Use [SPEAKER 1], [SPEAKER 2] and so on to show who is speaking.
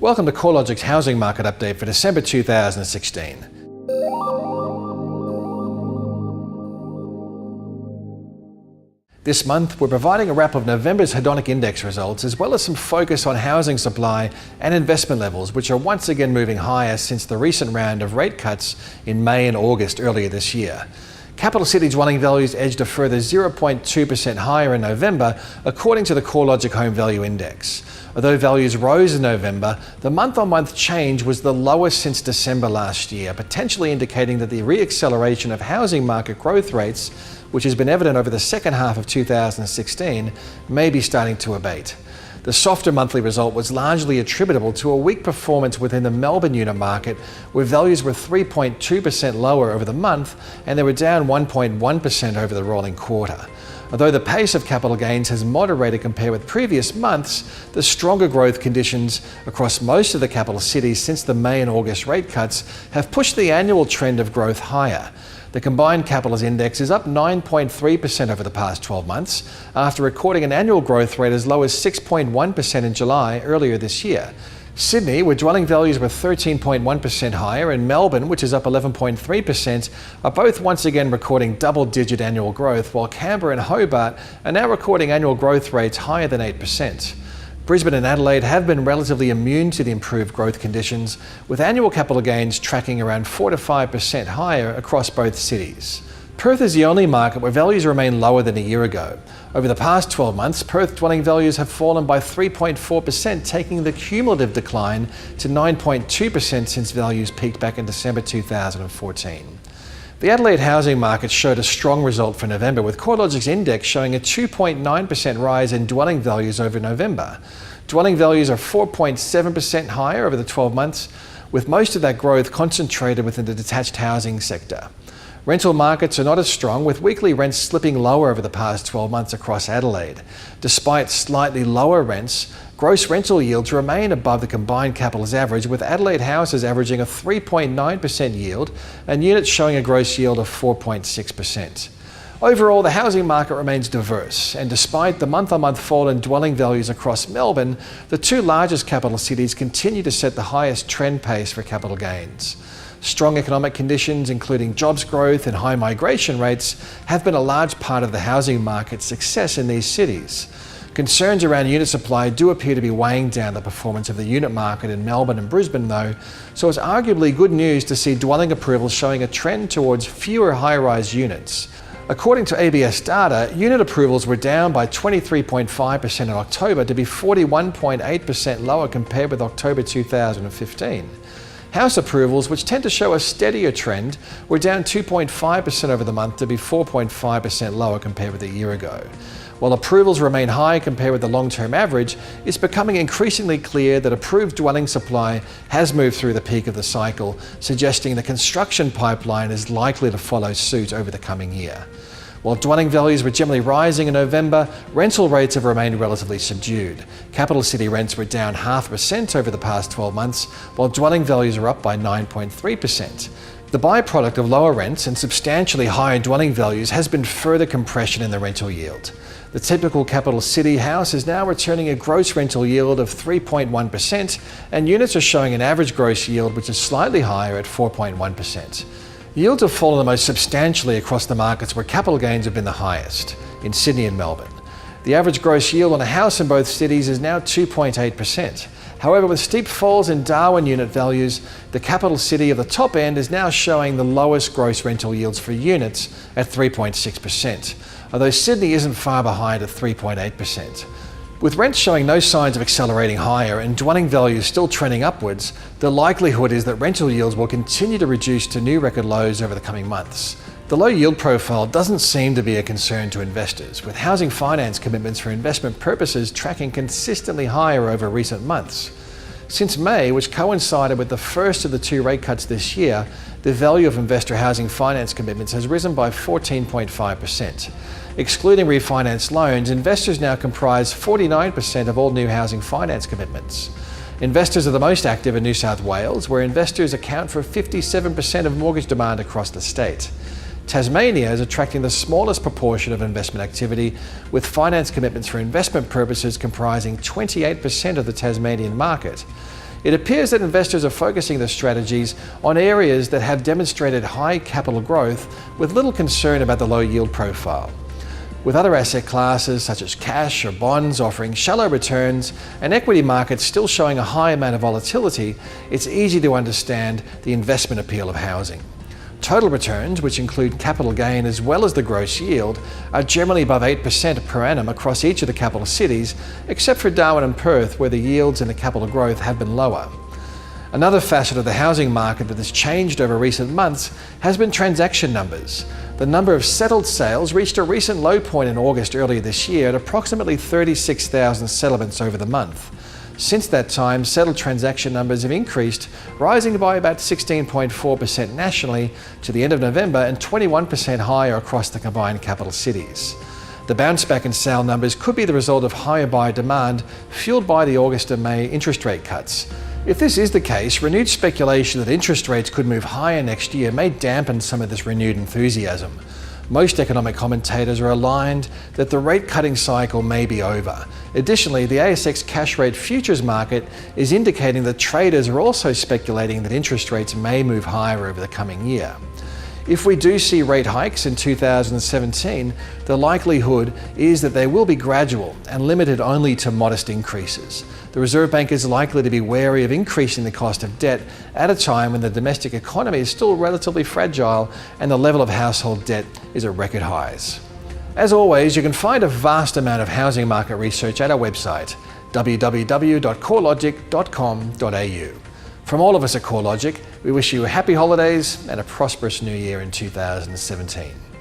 [SPEAKER 1] Welcome to CoreLogic's housing market update for December 2016. This month, we're providing a wrap of November's Hedonic Index results, as well as some focus on housing supply and investment levels, which are once again moving higher since the recent round of rate cuts in May and August earlier this year. Capital city dwelling values edged a further 0.2% higher in November, according to the CoreLogic Home Value Index. Although values rose in November, the month-on-month change was the lowest since December last year, potentially indicating that the re-acceleration of housing market growth rates, which has been evident over the second half of 2016, may be starting to abate. The softer monthly result was largely attributable to a weak performance within the Melbourne unit market, where values were 3.2% lower over the month and they were down 1.1% over the rolling quarter. Although the pace of capital gains has moderated compared with previous months, the stronger growth conditions across most of the capital cities since the May and August rate cuts have pushed the annual trend of growth higher. The combined capitals index is up 9.3% over the past 12 months, after recording an annual growth rate as low as 6.1% in July earlier this year. Sydney, where dwelling values were 13.1% higher, and Melbourne, which is up 11.3%, are both once again recording double-digit annual growth, while Canberra and Hobart are now recording annual growth rates higher than 8%. Brisbane and Adelaide have been relatively immune to the improved growth conditions, with annual capital gains tracking around 4 to 5% higher across both cities. Perth is the only market where values remain lower than a year ago. Over the past 12 months, Perth dwelling values have fallen by 3.4%, taking the cumulative decline to 9.2% since values peaked back in December 2014. The Adelaide housing market showed a strong result for November, with CoreLogic's index showing a 2.9% rise in dwelling values over November. Dwelling values are 4.7% higher over the 12 months, with most of that growth concentrated within the detached housing sector. Rental markets are not as strong, with weekly rents slipping lower over the past 12 months across Adelaide. Despite slightly lower rents, gross rental yields remain above the combined capitals average, with Adelaide houses averaging a 3.9% yield and units showing a gross yield of 4.6%. Overall, the housing market remains diverse, and despite the month-on-month fall in dwelling values across Melbourne, the two largest capital cities continue to set the highest trend pace for capital gains. Strong economic conditions, including jobs growth and high migration rates, have been a large part of the housing market's success in these cities. Concerns around unit supply do appear to be weighing down the performance of the unit market in Melbourne and Brisbane, though, so it's arguably good news to see dwelling approvals showing a trend towards fewer high-rise units. According to ABS data, unit approvals were down by 23.5% in October to be 41.8% lower compared with October 2015. House approvals, which tend to show a steadier trend, were down 2.5% over the month to be 4.5% lower compared with a year ago. While approvals remain high compared with the long-term average, it's becoming increasingly clear that approved dwelling supply has moved through the peak of the cycle, suggesting the construction pipeline is likely to follow suit over the coming year. While dwelling values were generally rising in November, rental rates have remained relatively subdued. Capital city rents were down 0.5% over the past 12 months, while dwelling values are up by 9.3%. The byproduct of lower rents and substantially higher dwelling values has been further compression in the rental yield. The typical capital city house is now returning a gross rental yield of 3.1%, and units are showing an average gross yield which is slightly higher at 4.1%. Yields have fallen the most substantially across the markets where capital gains have been the highest, in Sydney and Melbourne. The average gross yield on a house in both cities is now 2.8%. However, with steep falls in Darwin unit values, the capital city of the top end is now showing the lowest gross rental yields for units at 3.6%, although Sydney isn't far behind at 3.8%. With rents showing no signs of accelerating higher and dwelling values still trending upwards, the likelihood is that rental yields will continue to reduce to new record lows over the coming months. The low yield profile doesn't seem to be a concern to investors, with housing finance commitments for investment purposes tracking consistently higher over recent months. Since May, which coincided with the first of the two rate cuts this year, the value of investor housing finance commitments has risen by 14.5%. Excluding refinance loans, investors now comprise 49% of all new housing finance commitments. Investors are the most active in New South Wales, where investors account for 57% of mortgage demand across the state. Tasmania is attracting the smallest proportion of investment activity, with finance commitments for investment purposes comprising 28% of the Tasmanian market. It appears that investors are focusing their strategies on areas that have demonstrated high capital growth with little concern about the low yield profile. With other asset classes such as cash or bonds offering shallow returns and equity markets still showing a high amount of volatility, it's easy to understand the investment appeal of housing. Total returns, which include capital gain as well as the gross yield, are generally above 8% per annum across each of the capital cities, except for Darwin and Perth, where the yields and the capital growth have been lower. Another facet of the housing market that has changed over recent months has been transaction numbers. The number of settled sales reached a recent low point in August earlier this year at approximately 36,000 settlements over the month. Since that time, settled transaction numbers have increased, rising by about 16.4% nationally to the end of November and 21% higher across the combined capital cities. The bounce back in sale numbers could be the result of higher buyer demand fueled by the August and May interest rate cuts. If this is the case, renewed speculation that interest rates could move higher next year may dampen some of this renewed enthusiasm. Most economic commentators are aligned that the rate cutting cycle may be over. Additionally, the ASX cash rate futures market is indicating that traders are also speculating that interest rates may move higher over the coming year. If we do see rate hikes in 2017, the likelihood is that they will be gradual and limited only to modest increases. The Reserve Bank is likely to be wary of increasing the cost of debt at a time when the domestic economy is still relatively fragile and the level of household debt is at record highs. As always, you can find a vast amount of housing market research at our website, www.corelogic.com.au. From all of us at CoreLogic, we wish you happy holidays and a prosperous new year in 2017.